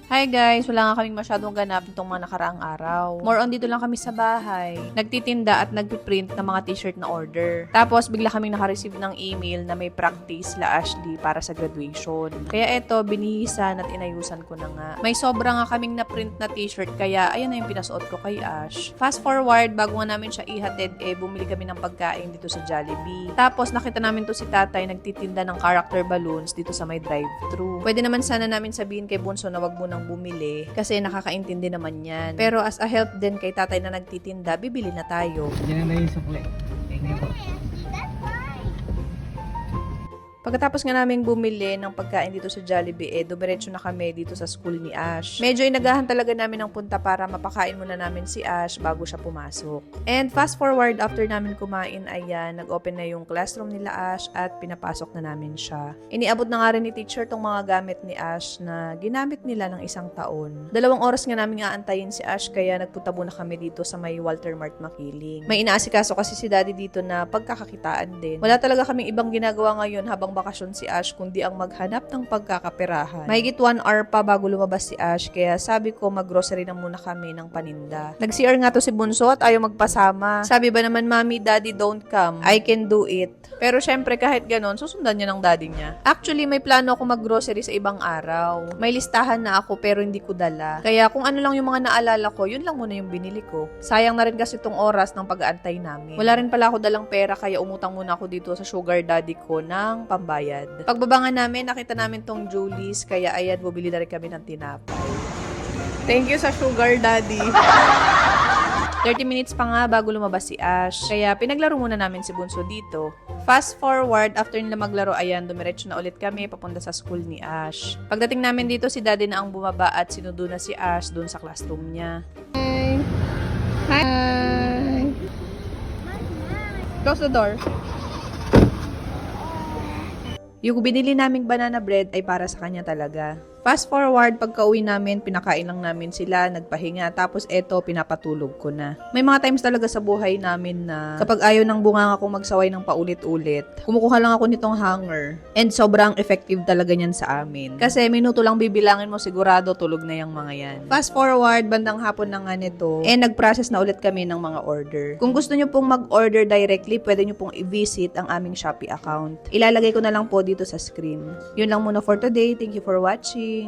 Hi guys! Wala nga kaming masyadong ganap nitong mga nakaraang araw. More on dito lang kami sa bahay. Nagtitinda at nagpiprint ng mga t-shirt na order. Tapos bigla kaming nakareceive ng email na may practice la Ashley para sa graduation. Kaya eto, binihisan at inayusan ko na nga. May sobra nga kaming na-print na t-shirt kaya ayan na yung pinasuot ko kay Ash. Fast forward, bago nga namin siya ihatid, bumili kami ng pagkain dito sa Jollibee. Tapos nakita namin to si tatay nagtitinda ng character balloons dito sa may drive-thru. Pwede naman sana namin sabihin kay Bunso na wag mo nang bumili kasi nakakaintindi naman yan. Pero as a help din kay tatay na nagtitinda, bibili na tayo. Yan na yung sukli. Pagkatapos nga namin bumili ng pagkain dito sa Jollibee, dumiretso na kami dito sa school ni Ash. Medyo inagahan talaga namin ng punta para mapakain muna namin si Ash bago siya pumasok. And fast forward, after namin kumain, ayan, nag-open na yung classroom nila Ash at pinapasok na namin siya. Iniabot na nga rin ni teacher tong mga gamit ni Ash na ginamit nila ng 1 taon. 2 oras nga namin aantayin si Ash kaya nagpunta muna kami dito sa may Walter Mart Makiling. May inaasikaso kasi si daddy dito na pagkakakitaan din. Wala talaga kaming ibang ginagawa ngayon habang bakasyon si Ash kundi ang maghanap ng pagkakaperahan. Mahigit 1 hour pa bago lumabas si Ash kaya sabi ko mag-grocery na muna kami ng paninda. Nag-CR nga to si Bunso at ayaw magpasama. Sabi ba naman, Mommy, Daddy, don't come. I can do it. Pero syempre kahit ganon, susundan niya ng daddy niya. Actually, may plano ako mag-grocery sa ibang araw. May listahan na ako pero hindi ko dala. Kaya kung ano lang yung mga naalala ko, yun lang muna yung binili ko. Sayang na rin kasi itong oras ng pag-aantay namin. Wala rin pala ako dalang pera kaya umutang muna ako dito sa sugar daddy ko ng pambayad. Pagbabangan namin, nakita namin tong Julie's kaya ayan, bumili na rin kami ng tinapay. Thank you sa sugar daddy. 30 minutes pa nga bago lumabas si Ash. Kaya pinaglaro muna namin si Bunso dito. Fast forward, after nila maglaro, ayan, dumiretso na ulit kami papunta sa school ni Ash. Pagdating namin dito, si Daddy na ang bumaba at sinudo na si Ash dun sa classroom niya. Hi! Hi! Close the door. Yung binili naming banana bread ay para sa kanya talaga. Fast forward, pagka-uwi namin, pinakain lang namin sila, nagpahinga, tapos eto, pinapatulog ko na. May mga times talaga sa buhay namin na kapag ayaw ng bunganga kong magsaway ng paulit-ulit, kumukuha lang ako nitong hanger. And sobrang effective talaga niyan sa amin. Kasi minuto lang bibilangin mo, sigurado tulog na yung mga yan. Fast forward, bandang hapon na nga nito, nag-process na ulit kami ng mga order. Kung gusto nyo pong mag-order directly, pwede nyo pong i-visit ang aming Shopee account. Ilalagay ko na lang po dito sa screen. Yun lang muna for today. Thank you for watching.